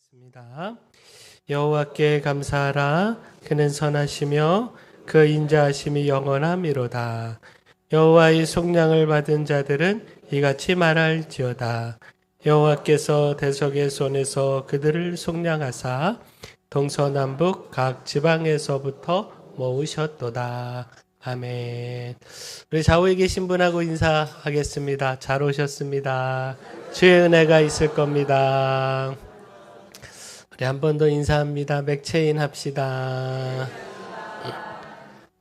기도하겠습니다. 여호와께 감사하라. 그는 선하시며 그 인자하심이 영원함이로다. 여호와의 속량을 받은 자들은 이같이 말할지어다. 여호와께서 대적의 손에서 그들을 속량하사 동서남북 각 지방에서부터 모으셨도다. 아멘. 우리 좌우에 계신 분하고 인사하겠습니다. 잘 오셨습니다. 주의 은혜가 있을 겁니다. 우리 한 번 더 인사합니다. 맥체인 합시다.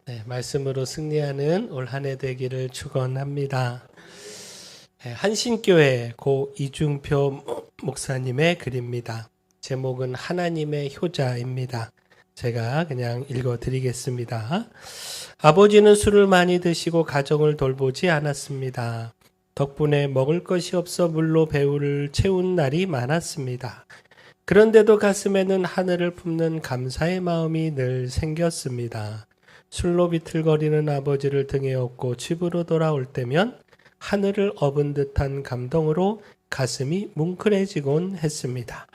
네, 말씀으로 승리하는 올 한 해 되기를 축원합니다. 한신교회 고 이중표 목사님의 글입니다. 제목은 하나님의 효자입니다. 제가 그냥 읽어드리겠습니다. 아버지는 술을 많이 드시고 가정을 돌보지 않았습니다. 덕분에 먹을 것이 없어 물로 배울을 채운 날이 많았습니다. 그런데도 가슴에는 하늘을 품는 감사의 마음이 늘 생겼습니다. 술로 비틀거리는 아버지를 등에 업고 집으로 돌아올 때면 하늘을 업은 듯한 감동으로 가슴이 뭉클해지곤 했습니다.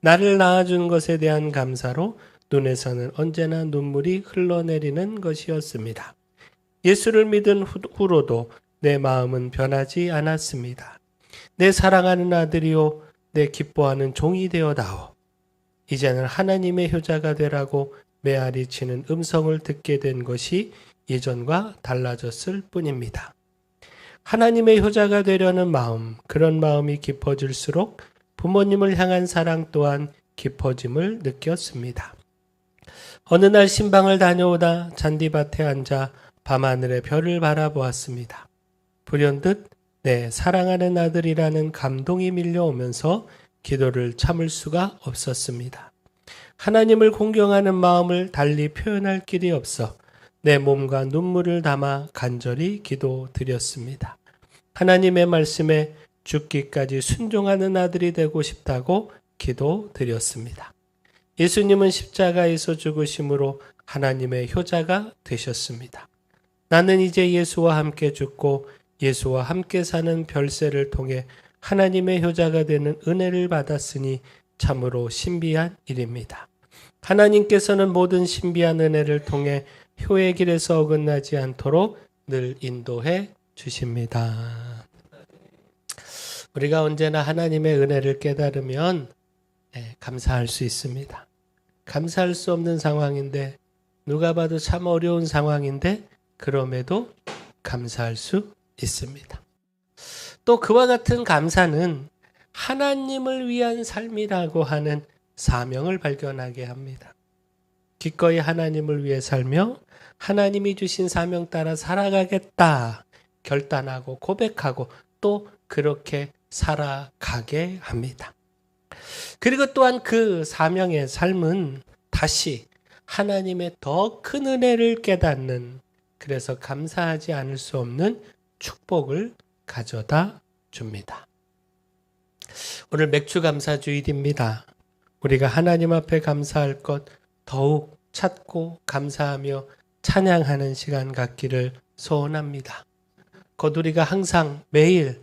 나를 낳아준 것에 대한 감사로 눈에서는 언제나 눈물이 흘러내리는 것이었습니다. 예수를 믿은 후로도 내 마음은 변하지 않았습니다. 내 사랑하는 아들이요 내 기뻐하는 종이 되어다오. 이제는 하나님의 효자가 되라고 메아리 치는 음성을 듣게 된 것이 예전과 달라졌을 뿐입니다. 하나님의 효자가 되려는 마음, 그런 마음이 깊어질수록 부모님을 향한 사랑 또한 깊어짐을 느꼈습니다. 어느 날 신방을 다녀오다 잔디밭에 앉아 밤하늘의 별을 바라보았습니다. 불현듯 내 사랑하는 아들이라는 감동이 밀려오면서 기도를 참을 수가 없었습니다. 하나님을 공경하는 마음을 달리 표현할 길이 없어 내 몸과 눈물을 담아 간절히 기도드렸습니다. 하나님의 말씀에 죽기까지 순종하는 아들이 되고 싶다고 기도드렸습니다. 예수님은 십자가에서 죽으심으로 하나님의 효자가 되셨습니다. 나는 이제 예수와 함께 죽고 예수와 함께 사는 별세를 통해 하나님의 효자가 되는 은혜를 받았으니 참으로 신비한 일입니다. 하나님께서는 모든 신비한 은혜를 통해 효의 길에서 어긋나지 않도록 늘 인도해 주십니다. 우리가 언제나 하나님의 은혜를 깨달으면 감사할 수 있습니다. 감사할 수 없는 상황인데 누가 봐도 참 어려운 상황인데 그럼에도 감사할 수 있습니다. 또 그와 같은 감사는 하나님을 위한 삶이라고 하는 사명을 발견하게 합니다. 기꺼이 하나님을 위해 살며 하나님이 주신 사명 따라 살아가겠다 결단하고 고백하고 또 그렇게 살아가게 합니다. 그리고 또한 그 사명의 삶은 다시 하나님의 더 큰 은혜를 깨닫는, 그래서 감사하지 않을 수 없는 축복을 가져다 줍니다. 오늘 맥주감사 주일입니다. 우리가 하나님 앞에 감사할 것 더욱 찾고 감사하며 찬양하는 시간 갖기를 소원합니다. 곧 우리가 항상 매일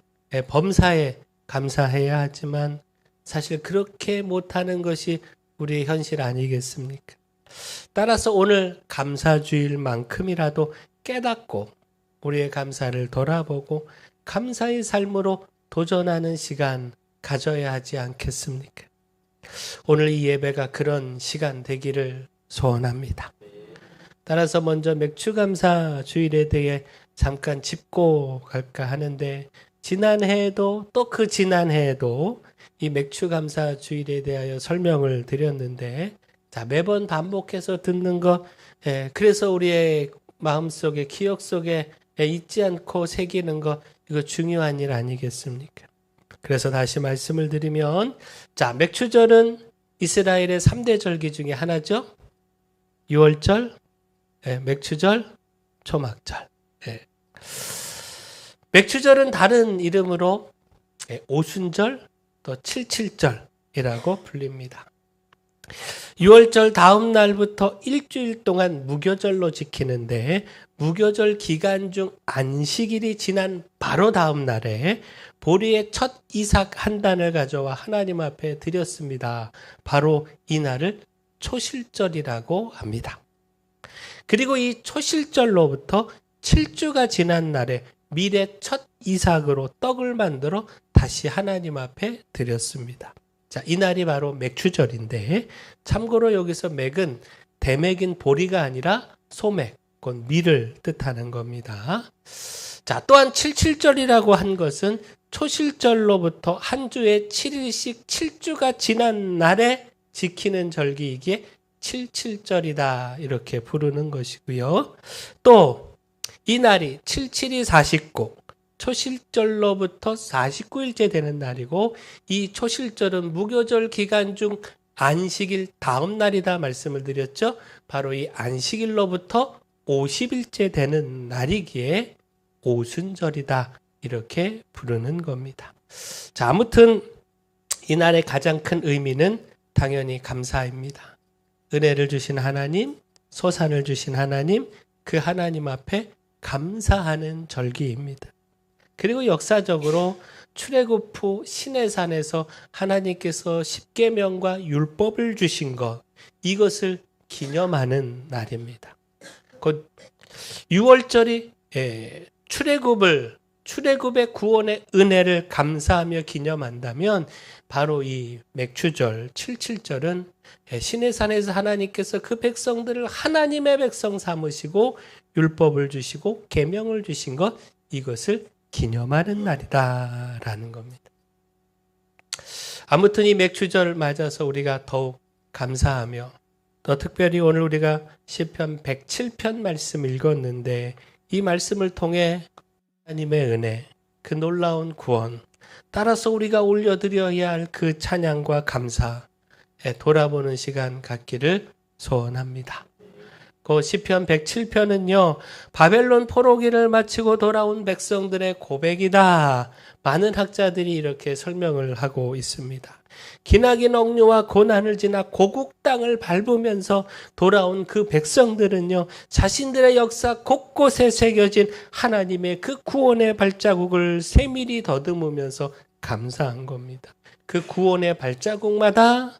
범사에 감사해야 하지만 사실 그렇게 못하는 것이 우리의 현실 아니겠습니까? 따라서 오늘 감사주일만큼이라도 깨닫고 우리의 감사를 돌아보고 감사의 삶으로 도전하는 시간 가져야 하지 않겠습니까? 오늘 이 예배가 그런 시간 되기를 소원합니다. 따라서 먼저 맥주감사 주일에 대해 잠깐 짚고 갈까 하는데, 지난해에도 또 그 지난해에도 이 맥주감사 주일에 대하여 설명을 드렸는데, 자, 매번 반복해서 듣는 것, 그래서 우리의 마음속에 기억 속에 잊지 않고 새기는 것, 이거 중요한 일 아니겠습니까? 그래서 다시 말씀을 드리면, 자, 맥추절은 이스라엘의 3대 절기 중에 하나죠. 유월절, 맥추절, 초막절. 맥추절은 다른 이름으로 오순절, 또 칠칠절이라고 불립니다. 유월절 다음 날부터 일주일 동안 무교절로 지키는데 무교절 기간 중 안식일이 지난 바로 다음 날에 보리의 첫 이삭 한 단을 가져와 하나님 앞에 드렸습니다. 바로 이 날을 초실절이라고 합니다. 그리고 이 초실절로부터 7주가 지난 날에 밀의 첫 이삭으로 떡을 만들어 다시 하나님 앞에 드렸습니다. 자, 이 날이 바로 맥추절인데 참고로 여기서 맥은 대맥인 보리가 아니라 소맥, 곧 밀을 뜻하는 겁니다. 자, 또한 77절이라고 한 것은 초실절로부터 한 주에 7일씩 7주가 지난 날에 지키는 절기이기에 77절이다 이렇게 부르는 것이고요. 또 이 날이 77이 49, 초실절로부터 49일째 되는 날이고 이 초실절은 무교절 기간 중 안식일 다음 날이다 말씀을 드렸죠. 바로 이 안식일로부터 50일째 되는 날이기에 오순절이다 이렇게 부르는 겁니다. 자, 아무튼 이 날의 가장 큰 의미는 당연히 감사입니다. 은혜를 주신 하나님, 소산을 주신 하나님, 그 하나님 앞에 감사하는 절기입니다. 그리고 역사적으로 출애굽 후 시내산에서 하나님께서 십계명과 율법을 주신 것, 이것을 기념하는 날입니다. 곧 유월절이 출애굽의 구원의 은혜를 감사하며 기념한다면 바로 이 맥추절 77절은 시내산에서 하나님께서 그 백성들을 하나님의 백성 삼으시고 율법을 주시고 계명을 주신 것, 이것을 기념하는 날이다라는 겁니다. 아무튼 이 맥추절 맞아서 우리가 더욱 감사하며 또 특별히 오늘 우리가 시편 107편 말씀 읽었는데 이 말씀을 통해 하나님의 은혜, 그 놀라운 구원, 따라서 우리가 올려드려야 할 그 찬양과 감사에 돌아보는 시간 갖기를 소원합니다. 그 시편 107편은요. 바벨론 포로기를 마치고 돌아온 백성들의 고백이다. 많은 학자들이 이렇게 설명을 하고 있습니다. 기나긴 억류와 고난을 지나 고국 땅을 밟으면서 돌아온 그 백성들은요. 자신들의 역사 곳곳에 새겨진 하나님의 그 구원의 발자국을 세밀히 더듬으면서 감사한 겁니다. 그 구원의 발자국마다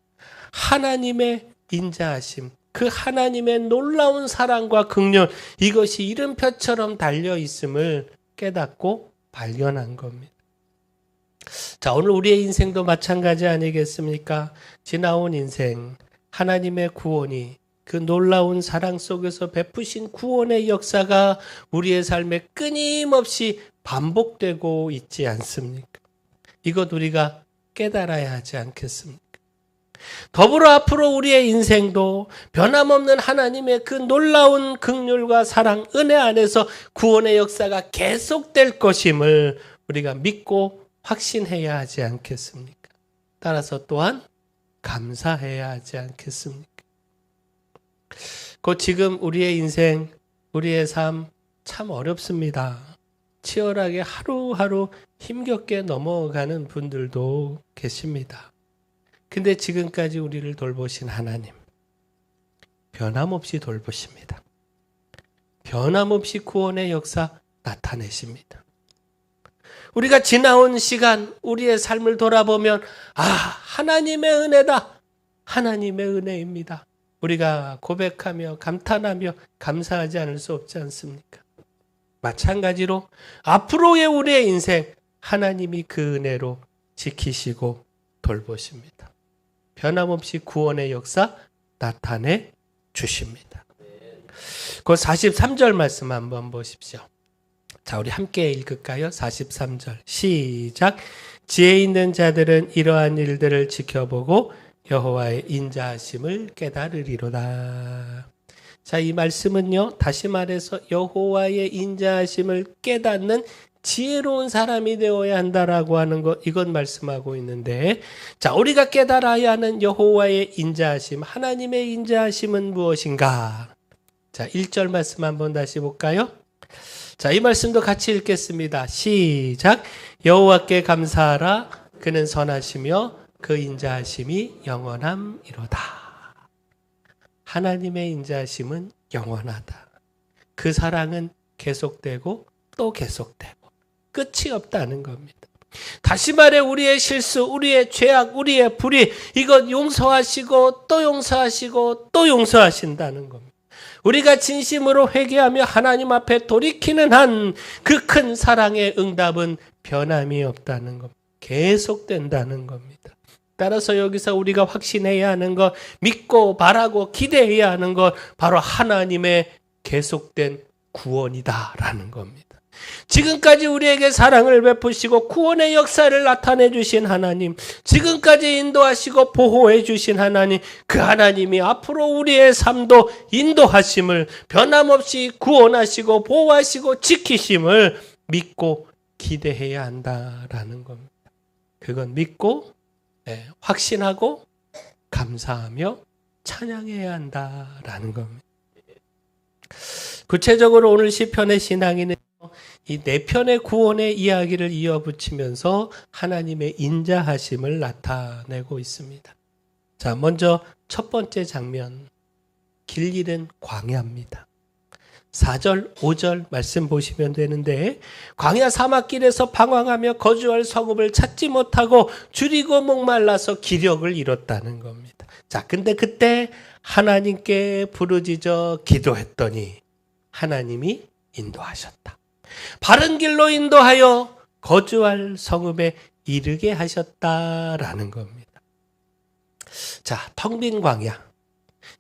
하나님의 인자하심, 그 하나님의 놀라운 사랑과 긍휼, 이것이 이름표처럼 달려 있음을 깨닫고 발견한 겁니다. 자, 오늘 우리의 인생도 마찬가지 아니겠습니까? 지나온 인생, 하나님의 구원이 그 놀라운 사랑 속에서 베푸신 구원의 역사가 우리의 삶에 끊임없이 반복되고 있지 않습니까? 이것 우리가 깨달아야 하지 않겠습니까? 더불어 앞으로 우리의 인생도 변함없는 하나님의 그 놀라운 긍휼과 사랑, 은혜 안에서 구원의 역사가 계속될 것임을 우리가 믿고 확신해야 하지 않겠습니까? 따라서 또한 감사해야 하지 않겠습니까? 곧 지금 우리의 인생, 우리의 삶 참 어렵습니다. 치열하게 하루하루 힘겹게 넘어가는 분들도 계십니다. 근데 지금까지 우리를 돌보신 하나님, 변함없이 돌보십니다. 변함없이 구원의 역사 나타내십니다. 우리가 지나온 시간, 우리의 삶을 돌아보면 하나님의 은혜다. 하나님의 은혜입니다. 우리가 고백하며 감탄하며 감사하지 않을 수 없지 않습니까? 마찬가지로 앞으로의 우리의 인생, 하나님이 그 은혜로 지키시고 돌보십니다. 변함없이 구원의 역사 나타내 주십니다. 그 43절 말씀 한번 보십시오. 자, 우리 함께 읽을까요? 43절 시작. 지혜 있는 자들은 이러한 일들을 지켜보고 여호와의 인자하심을 깨달으리로다. 자, 이 말씀은요, 다시 말해서 여호와의 인자하심을 깨닫는 지혜로운 사람이 되어야 한다라고 하는 것, 이건 말씀하고 있는데, 자, 우리가 깨달아야 하는 여호와의 인자하심, 하나님의 인자하심은 무엇인가? 자, 1절 말씀 한번 다시 볼까요? 자, 이 말씀도 같이 읽겠습니다. 시작. 여호와께 감사하라. 그는 선하시며 그 인자하심이 영원함이로다. 하나님의 인자하심은 영원하다. 그 사랑은 계속되고 또 계속되고 끝이 없다는 겁니다. 다시 말해 우리의 실수, 우리의 죄악, 우리의 불의 이것 용서하시고 또 용서하시고 또 용서하신다는 겁니다. 우리가 진심으로 회개하며 하나님 앞에 돌이키는 한 그 큰 사랑의 응답은 변함이 없다는 겁니다. 계속된다는 겁니다. 따라서 여기서 우리가 확신해야 하는 것, 믿고 바라고 기대해야 하는 것 바로 하나님의 계속된 구원이다라는 겁니다. 지금까지 우리에게 사랑을 베푸시고 구원의 역사를 나타내 주신 하나님, 지금까지 인도하시고 보호해 주신 하나님, 그 하나님이 앞으로 우리의 삶도 인도하심을 변함없이 구원하시고 보호하시고 지키심을 믿고 기대해야 한다라는 겁니다. 그건 믿고 확신하고 감사하며 찬양해야 한다라는 겁니다. 구체적으로 오늘 시편의 신앙인은 이 네 편의 구원의 이야기를 이어붙이면서 하나님의 인자하심을 나타내고 있습니다. 자, 먼저 첫 번째 장면, 길 잃은 광야입니다. 4절, 5절 말씀 보시면 되는데 광야 사막길에서 방황하며 거주할 성읍을 찾지 못하고 줄이고 목말라서 기력을 잃었다는 겁니다. 자, 근데 그때 하나님께 부르짖어 기도했더니 하나님이 인도하셨다. 바른 길로 인도하여 거주할 성읍에 이르게 하셨다라는 겁니다. 자, 텅 빈 광야.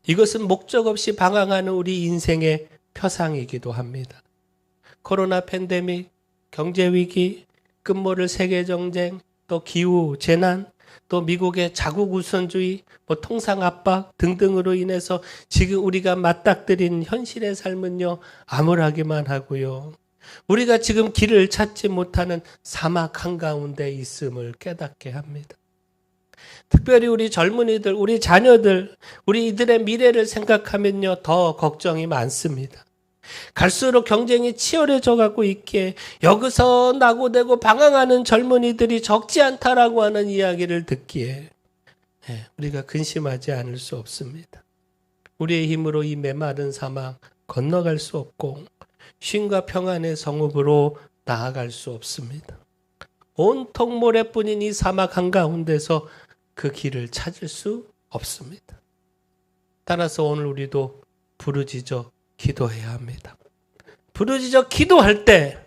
이것은 목적 없이 방황하는 우리 인생의 표상이기도 합니다. 코로나 팬데믹, 경제위기, 끝모를 세계정쟁, 또 기후재난, 또 미국의 자국 우선주의, 통상 압박 등등으로 인해서 지금 우리가 맞닥뜨린 현실의 삶은요, 암울하기만 하고요. 우리가 지금 길을 찾지 못하는 사막 한가운데 있음을 깨닫게 합니다. 특별히 우리 젊은이들, 우리 자녀들, 우리 이들의 미래를 생각하면요, 더 걱정이 많습니다. 갈수록 경쟁이 치열해져 가고 있기에 여기서 낙오되고 방황하는 젊은이들이 적지 않다라고 하는 이야기를 듣기에 우리가 근심하지 않을 수 없습니다. 우리의 힘으로 이 메마른 사막 건너갈 수 없고 쉼과 평안의 성읍으로 나아갈 수 없습니다. 온통 모래뿐인 이 사막 한가운데서 그 길을 찾을 수 없습니다. 따라서 오늘 우리도 부르짖어 기도해야 합니다. 부르짖어 기도할 때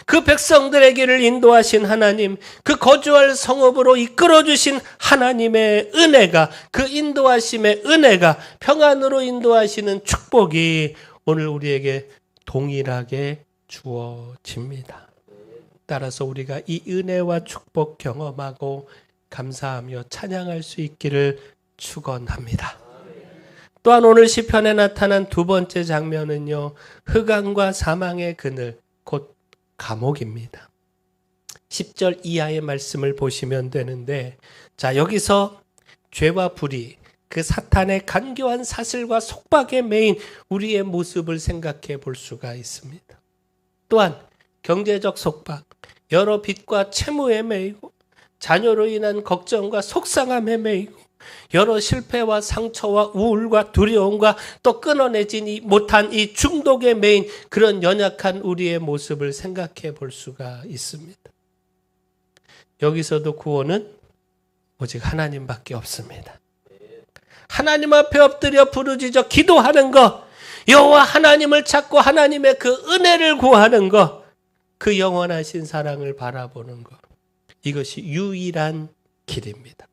그 백성들에게를 인도하신 하나님, 그 거주할 성읍으로 이끌어주신 하나님의 은혜가, 그 인도하심의 은혜가 평안으로 인도하시는 축복이 오늘 우리에게 동일하게 주어집니다. 따라서 우리가 이 은혜와 축복 경험하고 감사하며 찬양할 수 있기를 축원합니다. 또한 오늘 시편에 나타난 두 번째 장면은요, 흑암과 사망의 그늘, 곧 감옥입니다. 10절 이하의 말씀을 보시면 되는데, 자, 여기서 죄와 불의, 그 사탄의 간교한 사슬과 속박에 매인 우리의 모습을 생각해 볼 수가 있습니다. 또한 경제적 속박, 여러 빚과 채무에 매이고 자녀로 인한 걱정과 속상함에 매이고 여러 실패와 상처와 우울과 두려움과 또 끊어내지 못한 이 중독에 매인 그런 연약한 우리의 모습을 생각해 볼 수가 있습니다. 여기서도 구원은 오직 하나님밖에 없습니다. 하나님 앞에 엎드려 부르짖어 기도하는 것, 여호와 하나님을 찾고 하나님의 그 은혜를 구하는 것, 그 영원하신 사랑을 바라보는 것, 이것이 유일한 길입니다.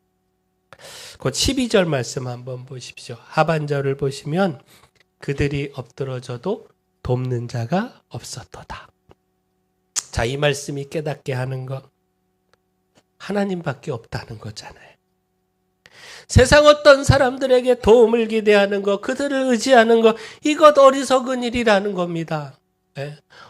곧 12절 말씀 한번 보십시오. 하반절을 보시면 그들이 엎드러져도 돕는 자가 없었도다. 자, 이 말씀이 깨닫게 하는 것, 하나님밖에 없다는 거잖아요. 세상 어떤 사람들에게 도움을 기대하는 것, 그들을 의지하는 것, 이것 어리석은 일이라는 겁니다.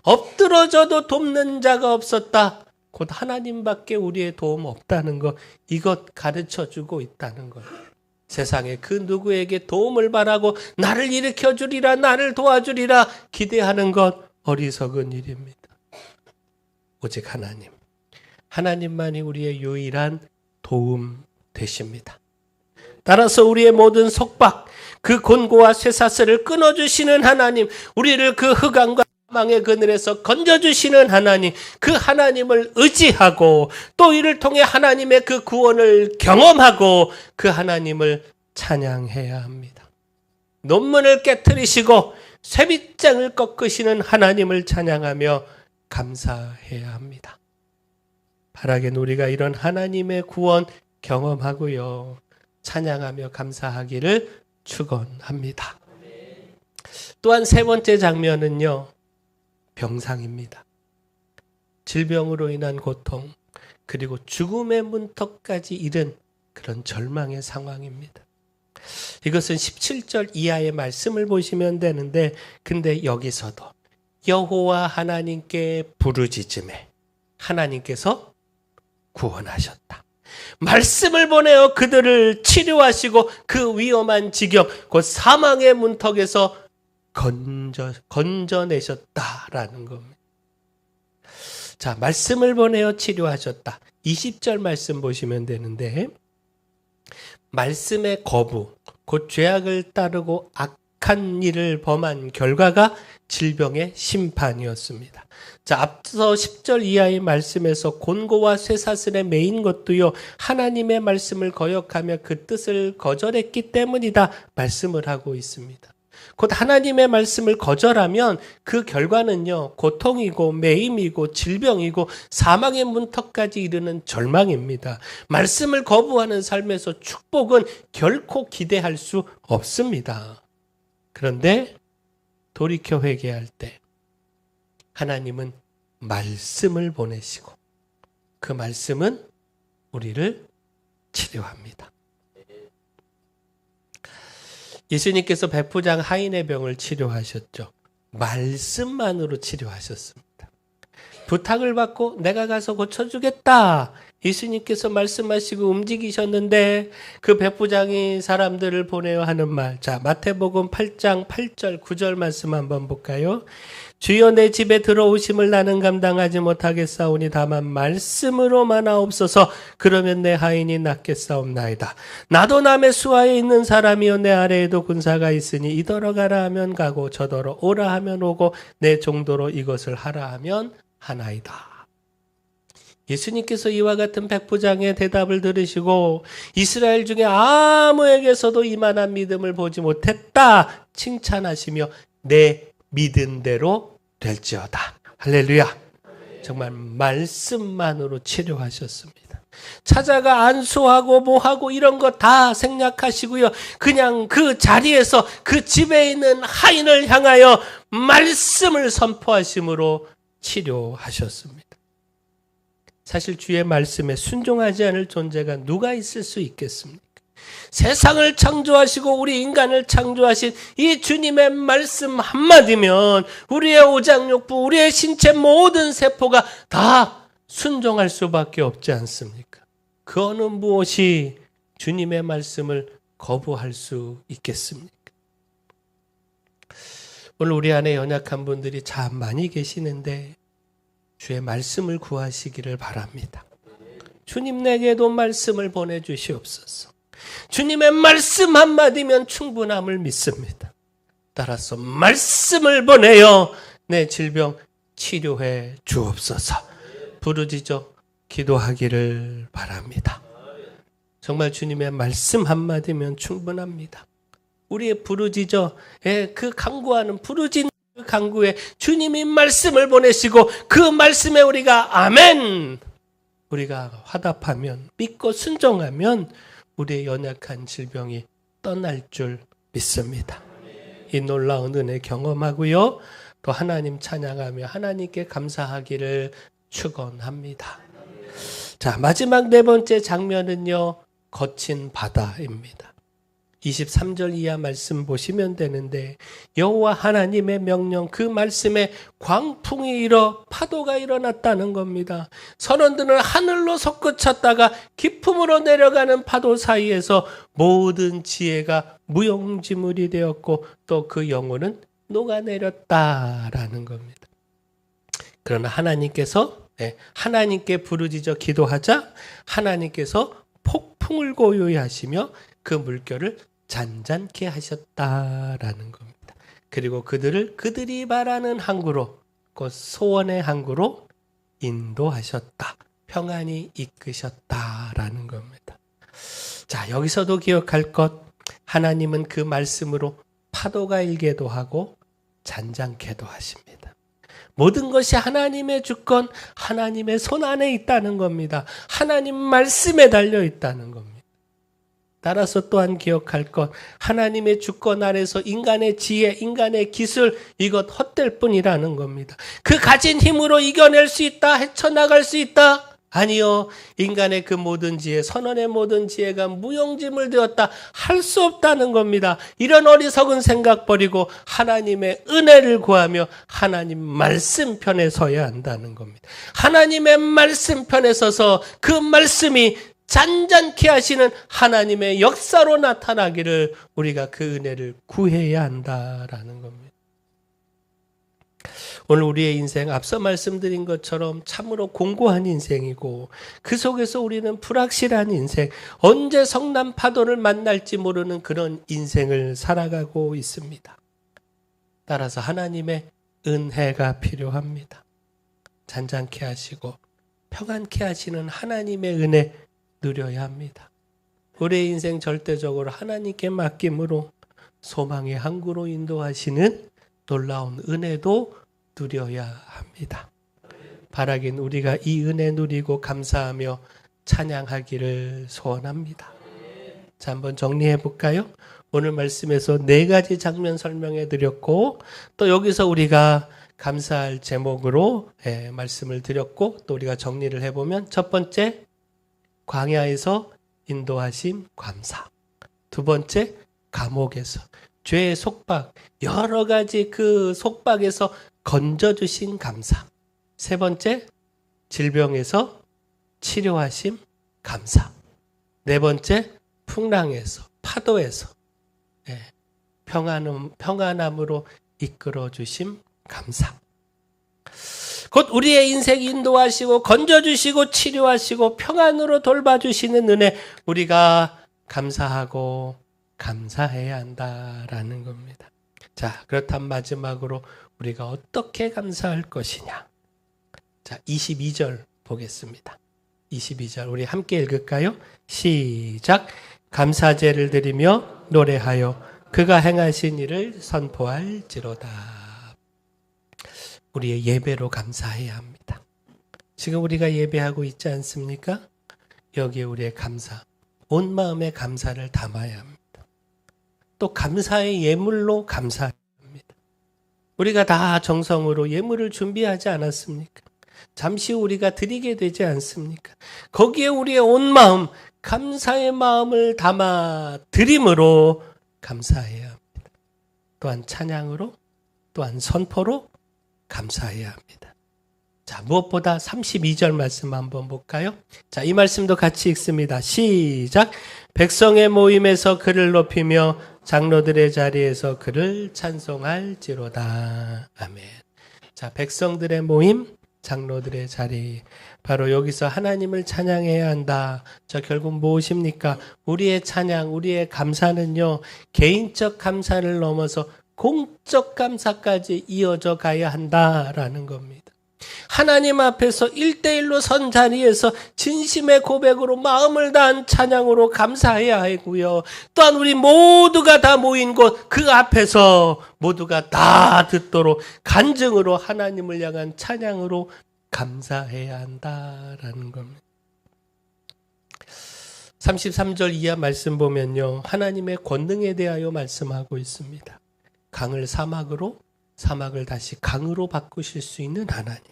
엎드러져도 돕는 자가 없었다. 곧 하나님밖에 우리의 도움 없다는 것, 이것 가르쳐주고 있다는 것. 세상에 그 누구에게 도움을 바라고 나를 일으켜주리라, 나를 도와주리라 기대하는 것 어리석은 일입니다. 오직 하나님, 하나님만이 우리의 유일한 도움 되십니다. 따라서 우리의 모든 속박, 그 곤고와 쇠사슬을 끊어주시는 하나님, 우리를 그 흑암과 사망의 그늘에서 건져주시는 하나님, 그 하나님을 의지하고 또 이를 통해 하나님의 그 구원을 경험하고 그 하나님을 찬양해야 합니다. 논문을 깨트리시고 쇠빗장을 꺾으시는 하나님을 찬양하며 감사해야 합니다. 바라긴 우리가 이런 하나님의 구원 경험하고요, 찬양하며 감사하기를 축원합니다. 또한 세 번째 장면은요, 병상입니다. 질병으로 인한 고통, 그리고 죽음의 문턱까지 이른 그런 절망의 상황입니다. 이것은 17절 이하의 말씀을 보시면 되는데, 근데 여기서도 여호와 하나님께 부르짖음에 하나님께서 구원하셨다. 말씀을 보내어 그들을 치료하시고 그 위험한 지경, 곧 사망의 문턱에서 건져내셨다라는 겁니다. 자, 말씀을 보내어 치료하셨다. 20절 말씀 보시면 되는데, 말씀의 거부, 곧 죄악을 따르고 악한 일을 범한 결과가 질병의 심판이었습니다. 자, 앞서 10절 이하의 말씀에서 곤고와 쇠사슬에 매인 것도요, 하나님의 말씀을 거역하며 그 뜻을 거절했기 때문이다 말씀을 하고 있습니다. 곧 하나님의 말씀을 거절하면 그 결과는요, 고통이고 매임이고 질병이고 사망의 문턱까지 이르는 절망입니다. 말씀을 거부하는 삶에서 축복은 결코 기대할 수 없습니다. 그런데 돌이켜 회개할 때 하나님은 말씀을 보내시고 그 말씀은 우리를 치료합니다. 예수님께서 백부장 하인의 병을 치료하셨죠. 말씀만으로 치료하셨습니다. 부탁을 받고 내가 가서 고쳐주겠다, 예수님께서 말씀하시고 움직이셨는데 그 백부장이 사람들을 보내어 하는 말, 자, 마태복음 8장 8절 9절 말씀 한번 볼까요? 주여 내 집에 들어오심을 나는 감당하지 못하겠사오니 다만 말씀으로만 하옵소서. 그러면 내 하인이 낫겠사옵나이다. 나도 남의 수하에 있는 사람이요 내 아래에도 군사가 있으니 이더러 가라 하면 가고 저더러 오라 하면 오고 내 정도로 이것을 하라 하면 하나이다. 예수님께서 이와 같은 백부장의 대답을 들으시고 이스라엘 중에 아무에게서도 이만한 믿음을 보지 못했다 칭찬하시며 내 믿은 대로 될지어다. 할렐루야. 정말 말씀만으로 치료하셨습니다. 찾아가 안수하고 뭐하고 이런 거 다 생략하시고요, 그냥 그 자리에서 그 집에 있는 하인을 향하여 말씀을 선포하심으로 치료하셨습니다. 사실 주의 말씀에 순종하지 않을 존재가 누가 있을 수 있겠습니까? 세상을 창조하시고 우리 인간을 창조하신 이 주님의 말씀 한마디면 우리의 오장육부, 우리의 신체 모든 세포가 다 순종할 수밖에 없지 않습니까? 그 어느 무엇이 주님의 말씀을 거부할 수 있겠습니까? 오늘 우리 안에 연약한 분들이 참 많이 계시는데 주의 말씀을 구하시기를 바랍니다. 주님 내게도 말씀을 보내주시옵소서. 주님의 말씀 한마디면 충분함을 믿습니다. 따라서 말씀을 보내어 내 질병 치료해 주옵소서. 부르짖어 기도하기를 바랍니다. 정말 주님의 말씀 한마디면 충분합니다. 우리의 부르짖어 그 간구하는 부르짖는 그 간구에 주님이 말씀을 보내시고 그 말씀에 우리가 아멘, 우리가 화답하면, 믿고 순종하면 우리의 연약한 질병이 떠날 줄 믿습니다. 이 놀라운 은혜 경험하고요, 또 하나님 찬양하며 하나님께 감사하기를 축원합니다. 자, 마지막 네 번째 장면은요, 거친 바다입니다. 23절 이하 말씀 보시면 되는데 여호와 하나님의 명령, 그 말씀에 광풍이 일어 파도가 일어났다는 겁니다. 선원들은 하늘로 솟구쳤다가 깊음으로 내려가는 파도 사이에서 모든 지혜가 무용지물이 되었고 또 그 영혼은 녹아내렸다라는 겁니다. 그러나 하나님께 부르짖어 기도하자 하나님께서 폭풍을 고요히 하시며 그 물결을 잔잔케 하셨다라는 겁니다. 그리고 그들을 그들이 말하는 항구로, 곧 소원의 항구로 인도하셨다. 평안히 이끄셨다라는 겁니다. 자, 여기서도 기억할 것, 하나님은 그 말씀으로 파도가 일게도 하고 잔잔케도 하십니다. 모든 것이 하나님의 주권, 하나님의 손 안에 있다는 겁니다. 하나님 말씀에 달려 있다는 겁니다. 따라서 또한 기억할 것, 하나님의 주권 아래서 인간의 지혜, 인간의 기술, 이것 헛될 뿐이라는 겁니다. 그 가진 힘으로 이겨낼 수 있다, 헤쳐나갈 수 있다? 아니요. 인간의 그 모든 지혜, 선언의 모든 지혜가 무용지물 되었다. 할 수 없다는 겁니다. 이런 어리석은 생각 버리고 하나님의 은혜를 구하며 하나님 말씀 편에 서야 한다는 겁니다. 하나님의 말씀 편에 서서 그 말씀이 잔잔케 하시는 하나님의 역사로 나타나기를 우리가 그 은혜를 구해야 한다라는 겁니다. 오늘 우리의 인생, 앞서 말씀드린 것처럼 참으로 공고한 인생이고 그 속에서 우리는 불확실한 인생, 언제 성남 파도를 만날지 모르는 그런 인생을 살아가고 있습니다. 따라서 하나님의 은혜가 필요합니다. 잔잔케 하시고 평안케 하시는 하나님의 은혜 누려야 합니다. 우리의 인생 절대적으로 하나님께 맡김으로 소망의 항구로 인도하시는 놀라운 은혜도 누려야 합니다. 바라긴 우리가 이 은혜 누리고 감사하며 찬양하기를 소원합니다. 자, 한번 정리해 볼까요? 오늘 말씀에서 4가지 장면 설명해 드렸고 또 여기서 우리가 감사할 제목으로 말씀을 드렸고 또 우리가 정리를 해보면 첫 번째, 광야에서 인도하심 감사. 두 번째, 감옥에서 죄의 속박, 여러 가지 그 속박에서 건져주신 감사. 세 번째, 질병에서 치료하심 감사. 네 번째, 풍랑에서, 파도에서 평안함으로 이끌어주심 감사. 곧 우리의 인생 인도하시고 건져주시고 치료하시고 평안으로 돌봐주시는 은혜, 우리가 감사하고 감사해야 한다라는 겁니다. 자, 그렇다면 마지막으로 우리가 어떻게 감사할 것이냐. 자, 22절 보겠습니다. 22절 우리 함께 읽을까요? 시작. 감사제를 드리며 노래하여 그가 행하신 일을 선포할지로다. 우리의 예배로 감사해야 합니다. 지금 우리가 예배하고 있지 않습니까? 여기에 우리의 감사, 온 마음의 감사를 담아야 합니다. 또 감사의 예물로 감사해야 합니다. 우리가 다 정성으로 예물을 준비하지 않았습니까? 잠시 우리가 드리게 되지 않습니까? 거기에 우리의 온 마음, 감사의 마음을 담아 드림으로 감사해야 합니다. 또한 찬양으로, 또한 선포로 감사해야 합니다. 자, 무엇보다 32절 말씀 한번 볼까요? 자, 이 말씀도 같이 읽습니다. 시작. 백성의 모임에서 그를 높이며 장로들의 자리에서 그를 찬송할지로다. 아멘. 자, 백성들의 모임, 장로들의 자리. 바로 여기서 하나님을 찬양해야 한다. 자, 결국 무엇입니까? 우리의 찬양, 우리의 감사는요, 개인적 감사를 넘어서 공적 감사까지 이어져 가야 한다라는 겁니다. 하나님 앞에서 1대1로 선 자리에서 진심의 고백으로 마음을 다한 찬양으로 감사해야 하고요. 또한 우리 모두가 다 모인 곳 그 앞에서 모두가 다 듣도록 간증으로 하나님을 향한 찬양으로 감사해야 한다라는 겁니다. 33절 이하 말씀 보면요, 하나님의 권능에 대하여 말씀하고 있습니다. 강을 사막으로, 사막을 다시 강으로 바꾸실 수 있는 하나님.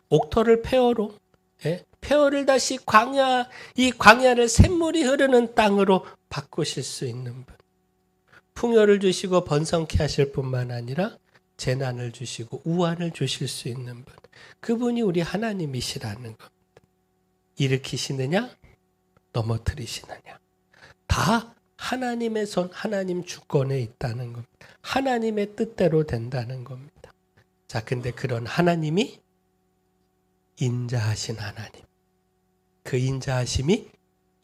옥토를 폐허로, 폐허를 다시 광야, 이 광야를 샘물이 흐르는 땅으로 바꾸실 수 있는 분. 풍요를 주시고 번성케 하실 뿐만 아니라 재난을 주시고 우환을 주실 수 있는 분. 그분이 우리 하나님이시라는 겁니다. 일으키시느냐, 넘어뜨리시느냐. 다 하나님의 손, 하나님 주권에 있다는 겁니다. 하나님의 뜻대로 된다는 겁니다. 자, 근데 그런 하나님이 인자하신 하나님. 그 인자하심이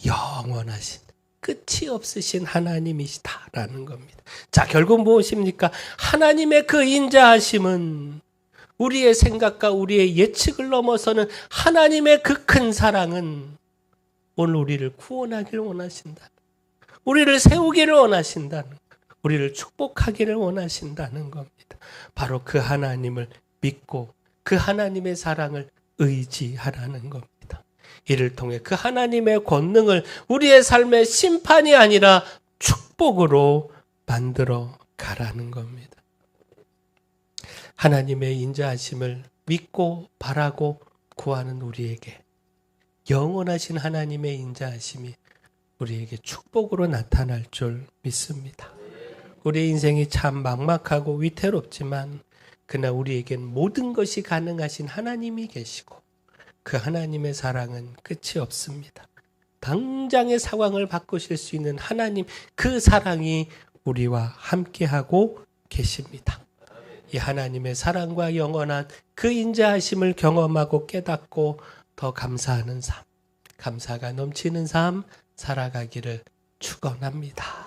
영원하신 끝이 없으신 하나님이시다라는 겁니다. 자, 결국 무엇입니까? 하나님의 그 인자하심은 우리의 생각과 우리의 예측을 넘어서는 하나님의 그 큰 사랑은 오늘 우리를 구원하기를 원하신다. 우리를 세우기를 원하신다는, 우리를 축복하기를 원하신다는 겁니다. 바로 그 하나님을 믿고 그 하나님의 사랑을 의지하라는 겁니다. 이를 통해 그 하나님의 권능을 우리의 삶의 심판이 아니라 축복으로 만들어 가라는 겁니다. 하나님의 인자하심을 믿고 바라고 구하는 우리에게 영원하신 하나님의 인자하심이 우리에게 축복으로 나타날 줄 믿습니다. 우리의 인생이 참 막막하고 위태롭지만 그러나 우리에겐 모든 것이 가능하신 하나님이 계시고 그 하나님의 사랑은 끝이 없습니다. 당장의 상황을 바꾸실 수 있는 하나님, 그 사랑이 우리와 함께하고 계십니다. 이 하나님의 사랑과 영원한 그 인자하심을 경험하고 깨닫고 더 감사하는 삶, 감사가 넘치는 삶 살아가기를 축원합니다.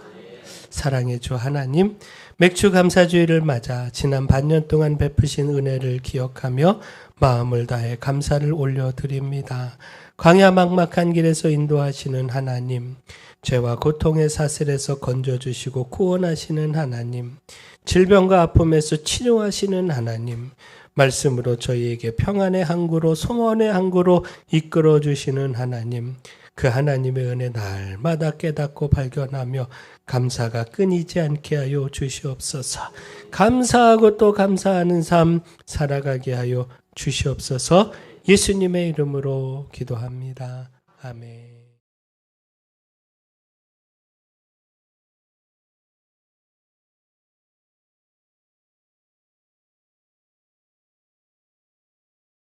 사랑의 주 하나님, 맥주 감사주의를 맞아 지난 반년 동안 베푸신 은혜를 기억하며 마음을 다해 감사를 올려드립니다. 광야 막막한 길에서 인도하시는 하나님, 죄와 고통의 사슬에서 건져주시고 구원하시는 하나님, 질병과 아픔에서 치료하시는 하나님, 말씀으로 저희에게 평안의 항구로 소원의 항구로 이끌어주시는 하나님, 그 하나님의 은혜 날마다 깨닫고 발견하며 감사가 끊이지 않게 하여 주시옵소서. 감사하고 또 감사하는 삶 살아가게 하여 주시옵소서. 예수님의 이름으로 기도합니다. 아멘.